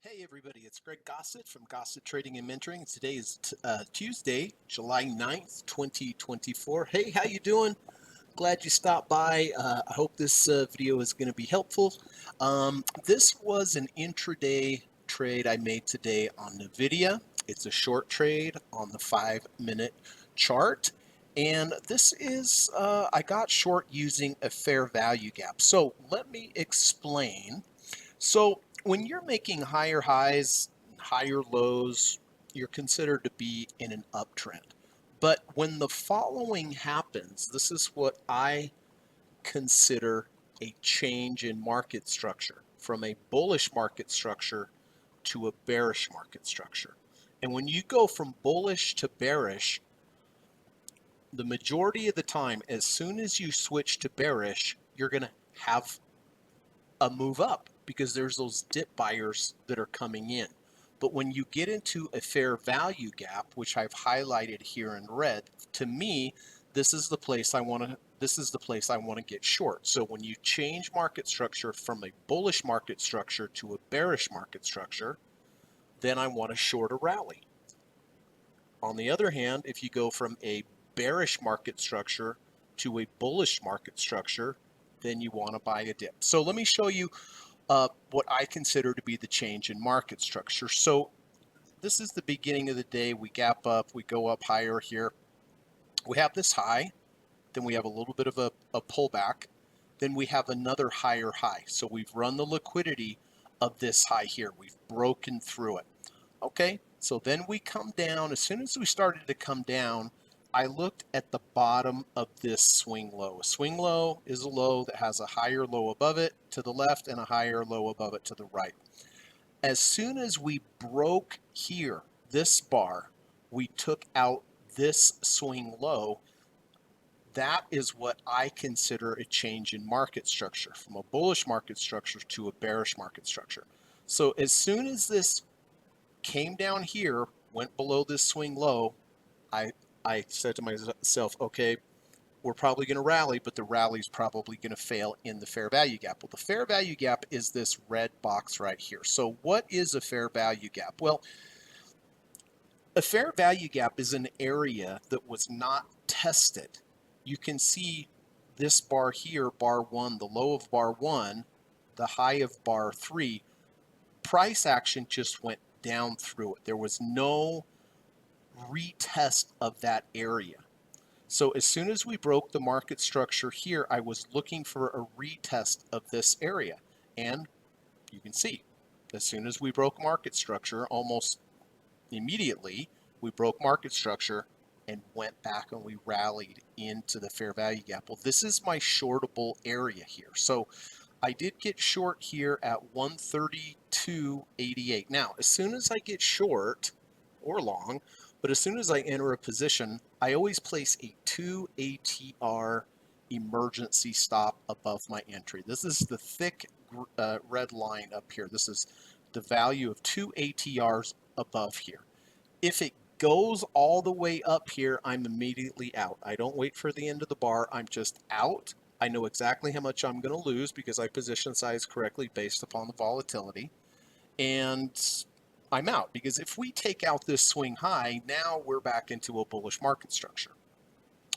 Hey everybody, it's Greg Gossett from Gossett Trading and Mentoring. Today is Tuesday, July 9th, 2024. Hey, how you doing? Glad you stopped by. I hope this video is going to be helpful. This was an intraday trade I made today on NVDA. It's a short trade on the 5-minute chart. And this is, I got short using a fair value gap. So let me explain. So when you're making higher highs, higher lows, you're considered to be in an uptrend. But when the following happens, this is what I consider a change in market structure from a bullish market structure to a bearish market structure. And when you go from bullish to bearish, the majority of the time, as soon as you switch to bearish, you're going to have a move up because there's those dip buyers that are coming in. But when you get into a fair value gap, which I've highlighted here in red, to me, this is the place I want to get short. So when you change market structure from a bullish market structure to a bearish market structure, then I want to short a rally. On the other hand, if you go from a bearish market structure to a bullish market structure, then you want to buy a dip. So let me show you what I consider to be the change in market structure. So this is the beginning of the day. We gap up, we go up higher here. We have this high, then we have a little bit of a pullback, then we have another higher high. So we've run the liquidity of this high here. We've broken through it. Okay, so then we come down. As soon as we started to come down, I looked at the bottom of this swing low. A swing low is a low that has a higher low above it to the left and a higher low above it to the right. As soon as we broke here, this bar, we took out this swing low. That is what I consider a change in market structure, from a bullish market structure to a bearish market structure. So as soon as this came down here, went below this swing low, I said to myself, okay, we're probably going to rally, but the rally is probably going to fail in the fair value gap. Well, the fair value gap is this red box right here. So what is a fair value gap? Well, a fair value gap is an area that was not tested. You can see this bar here, bar 1, the low of bar 1, the high of bar 3. Price action just went down through it. There was no retest of that area. So as soon as we broke the market structure here, I was looking for a retest of this area. And you can see, as soon as we broke market structure, almost immediately, we broke market structure and went back and we rallied into the fair value gap. Well, this is my shortable area here. So I did get short here at 132.88. Now, as soon as I get short or long, but as soon as I enter a position, I always place a 2 ATR emergency stop above my entry. This is the thick red line up here. This is the value of 2 ATRs above here. If it goes all the way up here, I'm immediately out. I don't wait for the end of the bar. I'm just out. I know exactly how much I'm going to lose because I position size correctly based upon the volatility. And I'm out, because if we take out this swing high, now we're back into a bullish market structure.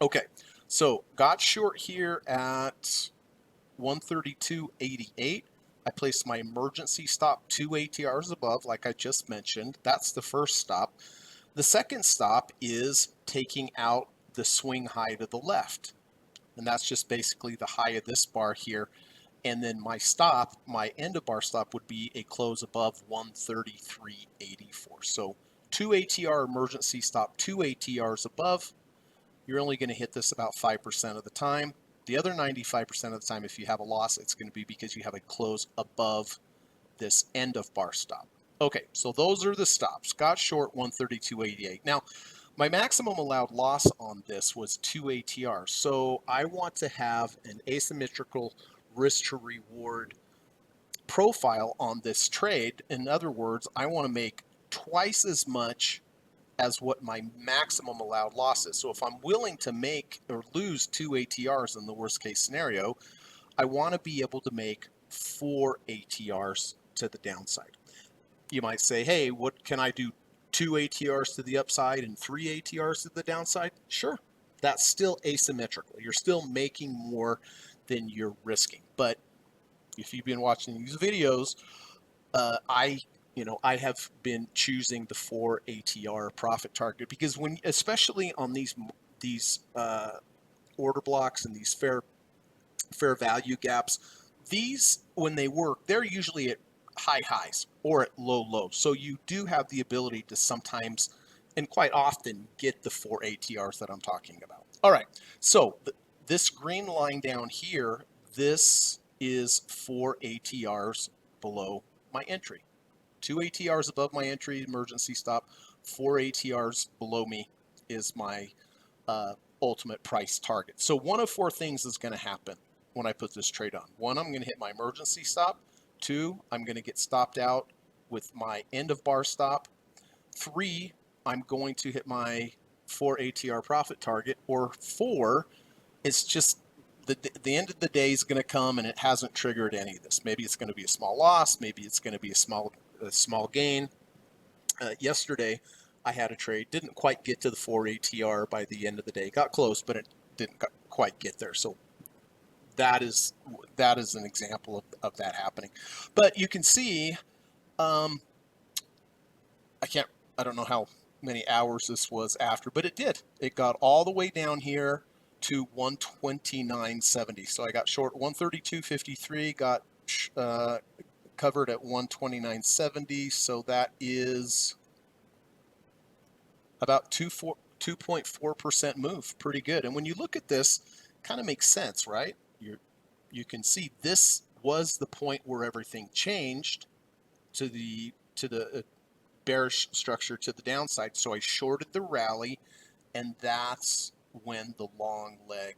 Okay, so got short here at 132.88. I placed my emergency stop 2 ATRs above, like I just mentioned. That's the first stop. The second stop is taking out the swing high to the left. And that's just basically the high of this bar here. And then my stop, my end of bar stop, would be a close above 133.84. So 2 ATR emergency stop, 2 ATRs above. You're only going to hit this about 5% of the time. The other 95% of the time, if you have a loss, it's going to be because you have a close above this end of bar stop. Okay, so those are the stops. Got short 132.88. Now, my maximum allowed loss on this was 2 ATR. So I want to have an asymmetrical risk to reward profile on this trade. In other words, I want to make twice as much as what my maximum allowed loss is. So if I'm willing to make or lose 2 ATRs in the worst case scenario, I want to be able to make 4 ATRs to the downside. You might say, hey, what can I do? 2 ATRs to the upside and 3 ATRs to the downside? Sure, that's still asymmetrical. You're still making more than you're risking. But if you've been watching these videos, I have been choosing the 4 ATR profit target, because when, especially on these order blocks and these fair value gaps, these, when they work, they're usually at high highs or at low lows. So you do have the ability to sometimes, and quite often, get the 4 ATRs that I'm talking about. All right, so this green line down here, this is 4 ATRs below my entry. 2 ATRs above my entry, emergency stop. 4 ATRs below me is my ultimate price target. So one of 4 things is going to happen when I put this trade on. 1, I'm going to hit my emergency stop. 2, I'm going to get stopped out with my end of bar stop. 3, I'm going to hit my 4 ATR profit target. Or 4, it's just the end of the day is going to come and it hasn't triggered any of this. Maybe it's going to be a small loss. Maybe it's going to be a small gain. Yesterday, I had a trade, didn't quite get to the 4 ATR by the end of the day. Got close, but it didn't quite get there. So that is an example of that happening. But you can see, I don't know how many hours this was after, but it did. It got all the way down here to 129.70. So I got short 132.53, got covered at 129.70. So that is about 2.4% move. Pretty good. And when you look at this, kind of makes sense, right? You can see this was the point where everything changed to the bearish structure to the downside. So I shorted the rally, and that's when the long leg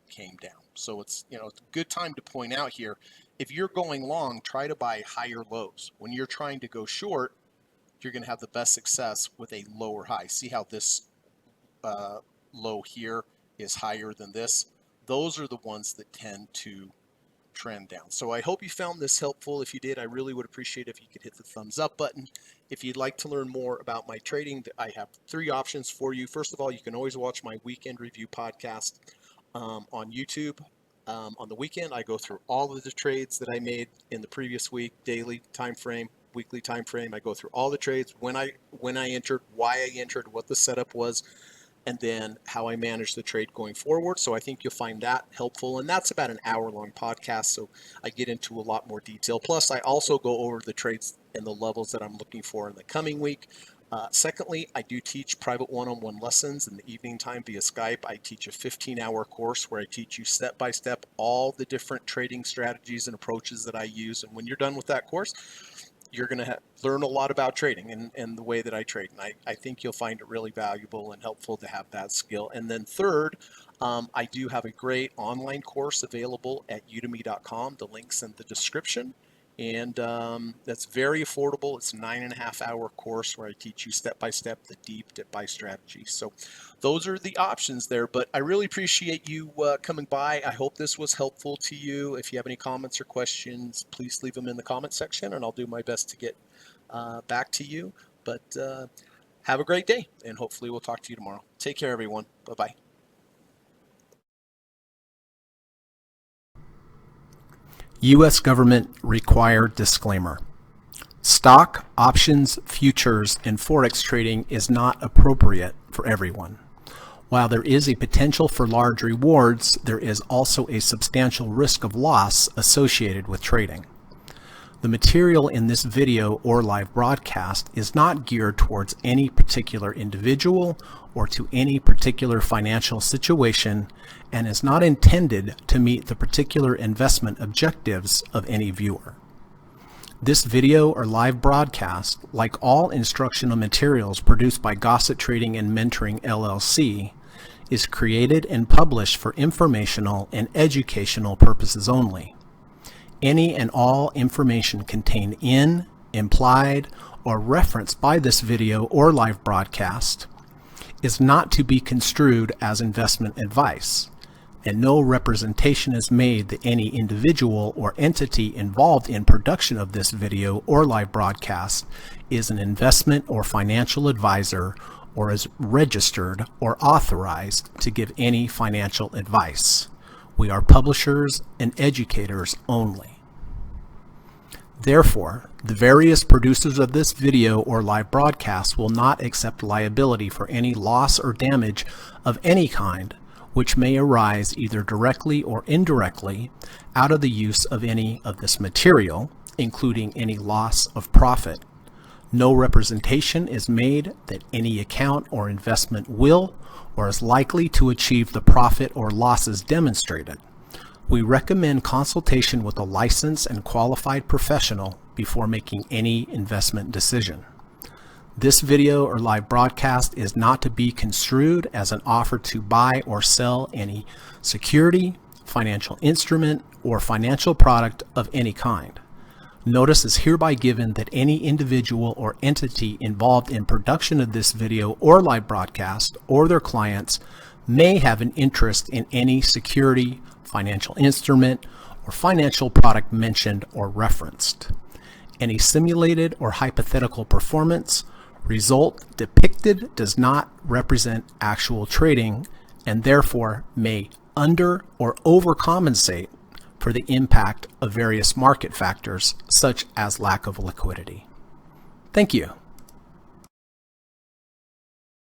came down. So it's a good time to point out here, if you're going long, try to buy higher lows. When you're trying to go short, you're going to have the best success with a lower high. See how this low here is higher than this? Those are the ones that tend to trend down. So I hope you found this helpful. If you did, I really would appreciate if you could hit the thumbs up button. If you'd like to learn more about my trading, I have 3 options for you. First of all, you can always watch my weekend review podcast on YouTube. On the weekend, I go through all of the trades that I made in the previous week, daily time frame, weekly time frame. I go through all the trades, when I entered, why I entered, what the setup was, and then how I manage the trade going forward. So I think you'll find that helpful. And that's about an hour-long podcast, so I get into a lot more detail. Plus, I also go over the trades and the levels that I'm looking for in the coming week. Secondly, I do teach private one-on-one lessons in the evening time via Skype. I teach a 15-hour course where I teach you step-by-step all the different trading strategies and approaches that I use. And when you're done with that course, you're going to learn a lot about trading and the way that I trade. And I think you'll find it really valuable and helpful to have that skill. And then third, I do have a great online course available at udemy.com. The link's in the description. And that's very affordable. It's a 9.5-hour course where I teach you step-by-step the deep dip buy strategy. So those are the options there. But I really appreciate you coming by. I hope this was helpful to you. If you have any comments or questions, please leave them in the comment section, and I'll do my best to get back to you. But have a great day, and hopefully we'll talk to you tomorrow. Take care, everyone. Bye-bye. U.S. government required disclaimer. Stock, options, futures, and forex trading is not appropriate for everyone. While there is a potential for large rewards, there is also a substantial risk of loss associated with trading. The material in this video or live broadcast is not geared towards any particular individual or to any particular financial situation and is not intended to meet the particular investment objectives of any viewer. This video or live broadcast, like all instructional materials produced by Gossett Trading and Mentoring LLC, is created and published for informational and educational purposes only. Any and all information contained in, implied, or referenced by this video or live broadcast is not to be construed as investment advice. and no representation is made that any individual or entity involved in production of this video or live broadcast is an investment or financial advisor or is registered or authorized to give any financial advice. We are publishers and educators only. Therefore, the various producers of this video or live broadcast will not accept liability for any loss or damage of any kind which may arise either directly or indirectly out of the use of any of this material, including any loss of profit. No representation is made that any account or investment will or is likely to achieve the profit or losses demonstrated. We recommend consultation with a licensed and qualified professional before making any investment decision. This video or live broadcast is not to be construed as an offer to buy or sell any security, financial instrument, or financial product of any kind. Notice is hereby given that any individual or entity involved in production of this video or live broadcast or their clients may have an interest in any security, financial instrument, or financial product mentioned or referenced. Any simulated or hypothetical performance result depicted does not represent actual trading and therefore may under or overcompensate for the impact of various market factors such as lack of liquidity. Thank you.